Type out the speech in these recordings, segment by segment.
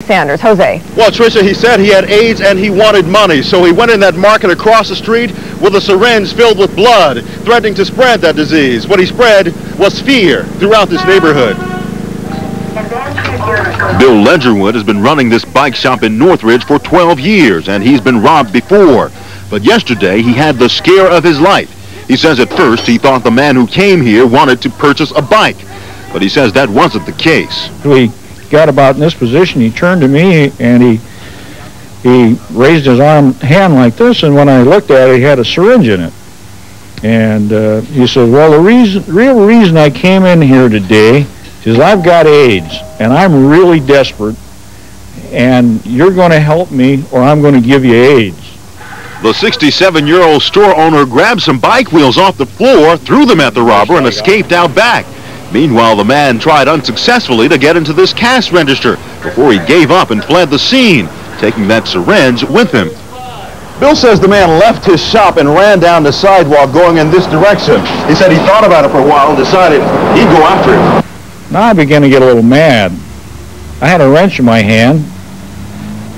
Sanders. Jose. Well, Tricia, he said he had AIDS and he wanted money, so he went in that market across the street with a syringe filled with blood, threatening to spread that disease. What he spread was fear throughout this neighborhood. Bill Ledgerwood has been running this bike shop in Northridge for 12 years, and he's been robbed before. But yesterday, he had the scare of his life. He says at first he thought the man who came here wanted to purchase a bike, but he says that wasn't the case. We got about in this position, he turned to me and he raised his hand like this, and when I looked at it, he had a syringe in it. And he said, well, the real reason I came in here today is I've got AIDS, and I'm really desperate, and you're going to help me or I'm going to give you AIDS. The 67-year-old store owner grabbed some bike wheels off the floor, threw them at the robber, and escaped out back. Meanwhile, the man tried unsuccessfully to get into this cash register before he gave up and fled the scene, taking that syringe with him. Bill says the man left his shop and ran down the sidewalk going in this direction. He said he thought about it for a while and decided he'd go after him. Now I began to get a little mad. I had a wrench in my hand,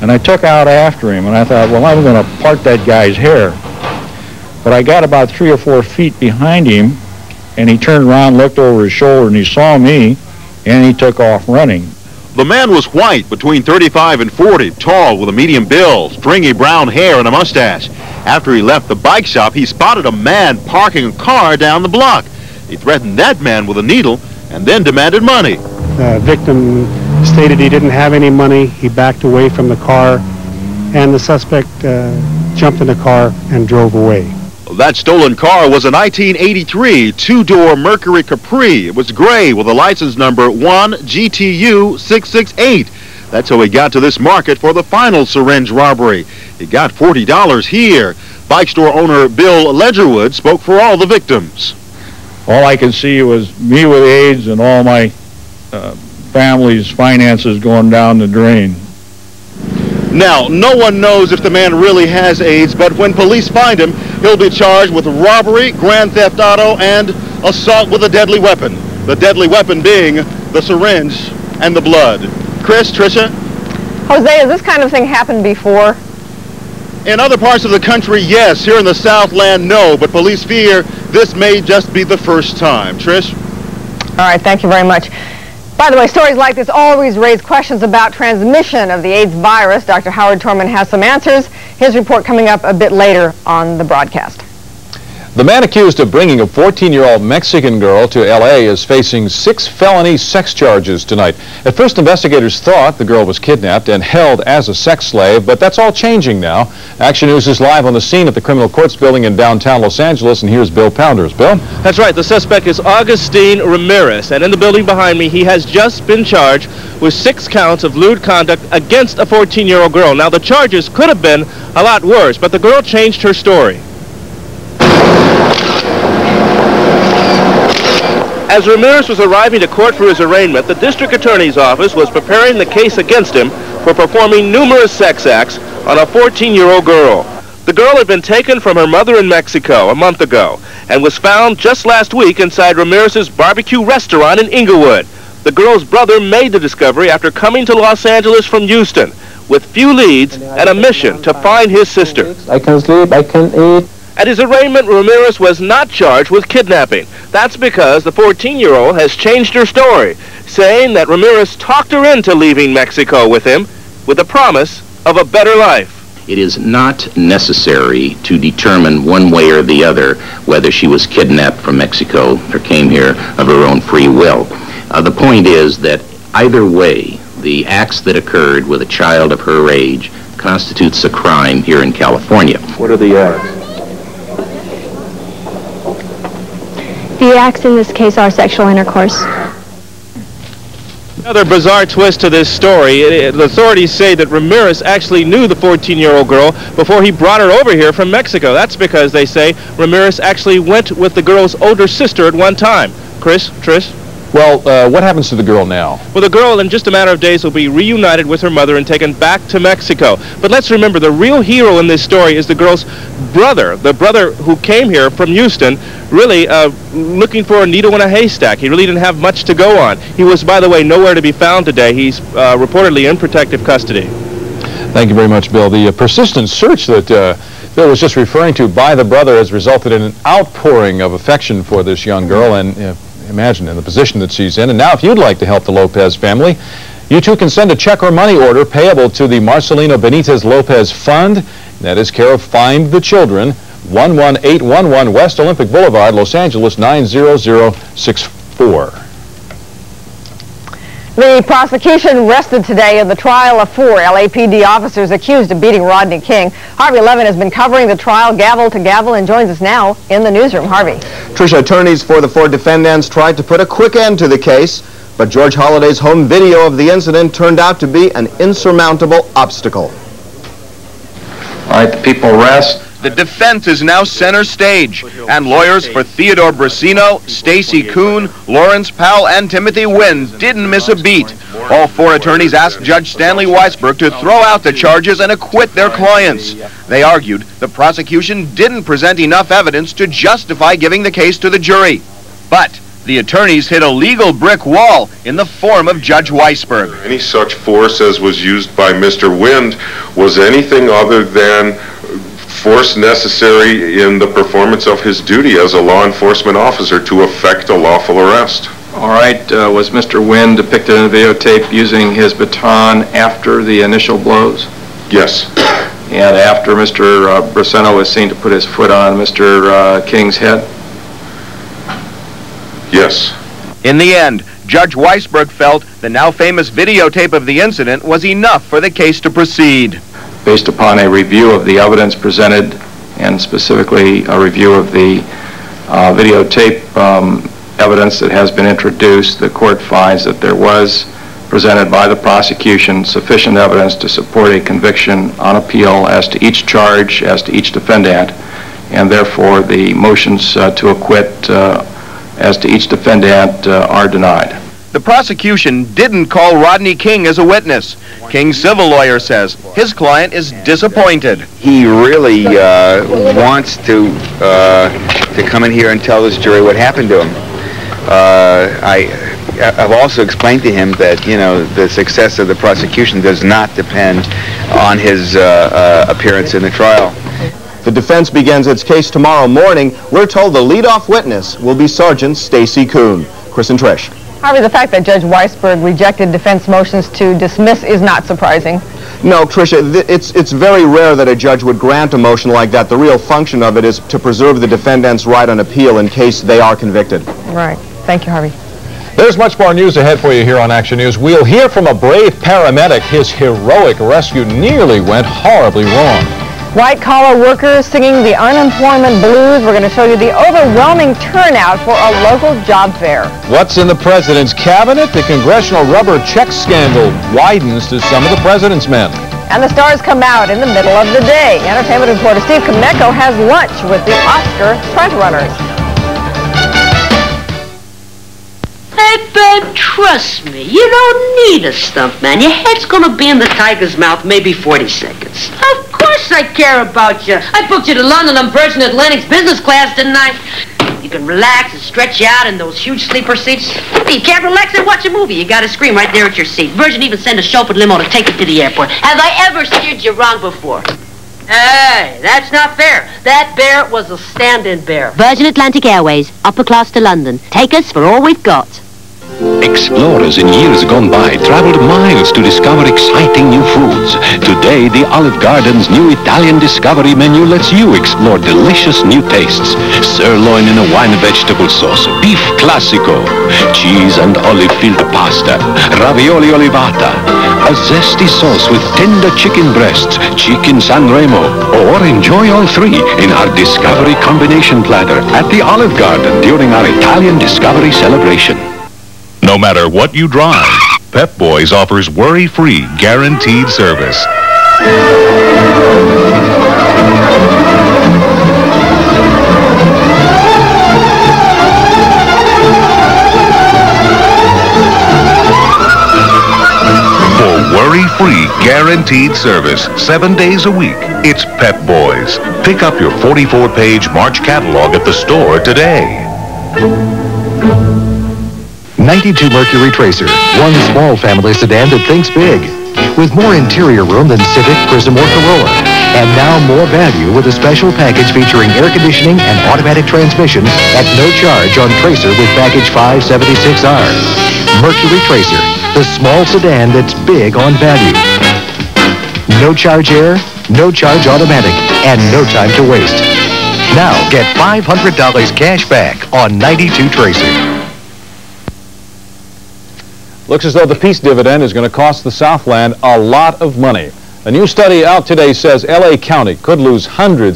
and I took out after him, and I thought, well, I'm going to part that guy's hair. But I got about 3 or 4 feet behind him, and he turned around, looked over his shoulder, and he saw me, and he took off running. The man was white, between 35 and 40, tall, with a medium build, stringy brown hair, and a mustache. After he left the bike shop, he spotted a man parking a car down the block. He threatened that man with a needle and then demanded money. The victim stated he didn't have any money. He backed away from the car, and the suspect jumped in the car and drove away. That stolen car was a 1983 two-door Mercury Capri. It was gray with a license number 1GTU668. That's how he got to this market for the final syringe robbery. He got $40 here. Bike store owner Bill Ledgerwood spoke for all the victims. All I could see was me with AIDS and all my family's finances going down the drain. Now, no one knows if the man really has AIDS, but when police find him, he'll be charged with robbery, grand theft auto, and assault with a deadly weapon. The deadly weapon being the syringe and the blood. Chris, Tricia? Jose, has this kind of thing happened before? In other parts of the country, yes. Here in the Southland, no. But police fear this may just be the first time. Trish? All right, thank you very much. By the way, stories like this always raise questions about transmission of the AIDS virus. Dr. Howard Torman has some answers. His report coming up a bit later on the broadcast. The man accused of bringing a 14-year-old Mexican girl to L.A. is facing 6 felony sex charges tonight. At first, investigators thought the girl was kidnapped and held as a sex slave, but that's all changing now. Action News is live on the scene at the Criminal Courts Building in downtown Los Angeles, and here's Bill Pounders. Bill? That's right. The suspect is Augustine Ramirez, and in the building behind me, he has just been charged with 6 counts of lewd conduct against a 14-year-old girl. Now, the charges could have been a lot worse, but the girl changed her story. As Ramirez was arriving to court for his arraignment, the district attorney's office was preparing the case against him for performing numerous sex acts on a 14-year-old girl. The girl had been taken from her mother in Mexico a month ago and was found just last week inside Ramirez's barbecue restaurant in Inglewood. The girl's brother made the discovery after coming to Los Angeles from Houston with few leads and a mission to find his sister. I can sleep, I can eat. At his arraignment, Ramirez was not charged with kidnapping. That's because the 14-year-old has changed her story, saying that Ramirez talked her into leaving Mexico with him with the promise of a better life. It is not necessary to determine one way or the other whether she was kidnapped from Mexico or came here of her own free will. The point is that either way, the acts that occurred with a child of her age constitutes a crime here in California. What are the acts? The acts in this case are sexual intercourse. Another bizarre twist to this story. The authorities say that Ramirez actually knew the 14-year-old girl before he brought her over here from Mexico. That's because they say Ramirez actually went with the girl's older sister at one time. Chris, Trish? Well, what happens to the girl now? Well, the girl in just a matter of days will be reunited with her mother and taken back to Mexico. But let's remember, the real hero in this story is the girl's brother, the brother who came here from Houston, really looking for a needle in a haystack. He really didn't have much to go on. He was, by the way, nowhere to be found today. He's reportedly in protective custody. Thank you very much, Bill. The persistent search that Bill was just referring to by the brother has resulted in an outpouring of affection for this young girl, and imagine in the position that she's in. And now if you'd like to help the Lopez family, you too can send a check or money order payable to the Marcelino Benitez Lopez Fund. That is care of Find the Children, 11811 West Olympic Boulevard, Los Angeles, 90064. The prosecution rested today in the trial of 4 LAPD officers accused of beating Rodney King. Harvey Levin has been covering the trial gavel to gavel and joins us now in the newsroom. Harvey. Tricia, attorneys for the 4 defendants tried to put a quick end to the case, but George Holliday's home video of the incident turned out to be an insurmountable obstacle. All right, the people rest. The defense is now center stage, and lawyers for Theodore Brasino, Stacy Kuhn, Lawrence Powell, and Timothy Wynn didn't miss a beat. All 4 attorneys asked Judge Stanley Weisberg to throw out the charges and acquit their clients. They argued the prosecution didn't present enough evidence to justify giving the case to the jury. But the attorneys hit a legal brick wall in the form of Judge Weisberg. Any such force as was used by Mr. Wind was anything other than force necessary in the performance of his duty as a law enforcement officer to effect a lawful arrest. All right, was Mr. Wynn depicted in the videotape using his baton after the initial blows? Yes. And after Mr. Brasino was seen to put his foot on Mr. King's head? Yes. In the end, Judge Weisberg felt the now famous videotape of the incident was enough for the case to proceed. Based upon a review of the evidence presented, and specifically a review of the videotape evidence that has been introduced, the court finds that there was presented by the prosecution sufficient evidence to support a conviction on appeal as to each charge, as to each defendant, and therefore the motions to acquit as to each defendant are denied. The prosecution didn't call Rodney King as a witness. King's civil lawyer says his client is disappointed. He really wants to come in here and tell this jury what happened to him. I've also explained to him that, you know, the success of the prosecution does not depend on his appearance in the trial. The defense begins its case tomorrow morning. We're told the leadoff witness will be Sergeant Stacy Kuhn. Chris and Trish. Harvey, the fact that Judge Weisberg rejected defense motions to dismiss is not surprising. No, Tricia, it's very rare that a judge would grant a motion like that. The real function of it is to preserve the defendant's right on appeal in case they are convicted. Right. Thank you, Harvey. There's much more news ahead for you here on Action News. We'll hear from a brave paramedic. His heroic rescue nearly went horribly wrong. White-collar workers singing the unemployment blues. We're going to show you the overwhelming turnout for a local job fair. What's in the president's cabinet? The congressional rubber check scandal widens to some of the president's men. And the stars come out in the middle of the day. Entertainment reporter Steve Kameko has lunch with the Oscar frontrunners. Hey, babe, trust me. You don't need a stuntman. Your head's gonna be in the tiger's mouth maybe 40 seconds. Of course I care about you. I booked you to London on Virgin Atlantic's business class, didn't I? You can relax and stretch you out in those huge sleeper seats. You can't relax and watch a movie. You gotta scream right there at your seat. Virgin even sent a chauffeur limo to take you to the airport. Have I ever steered you wrong before? Hey, that's not fair. That bear was a stand-in bear. Virgin Atlantic Airways, upper class to London. Take us for all we've got. Explorers in years gone by traveled miles to discover exciting new foods. Today, the Olive Garden's new Italian Discovery menu lets you explore delicious new tastes. Sirloin in a wine vegetable sauce, beef classico, cheese and olive-filled pasta, ravioli olivata, a zesty sauce with tender chicken breasts, chicken San Remo, or enjoy all three in our Discovery combination platter at the Olive Garden during our Italian Discovery celebration. No matter what you drive, Pep Boys offers worry-free, guaranteed service. worry-free, guaranteed service 7 days a week. It's Pep Boys. Pick up your 44-page March catalog at the store today. 92 Mercury Tracer, one small family sedan that thinks big. With more interior room than Civic, Prism, or Corolla. And now more value with a special package featuring air conditioning and automatic transmission at no charge on Tracer with package 576R. Mercury Tracer, the small sedan that's big on value. No charge air, no charge automatic, and no time to waste. Now get $500 cash back on 92 Tracer. Looks as though the peace dividend is going to cost the Southland a lot of money. A new study out today says L.A. County could lose hundreds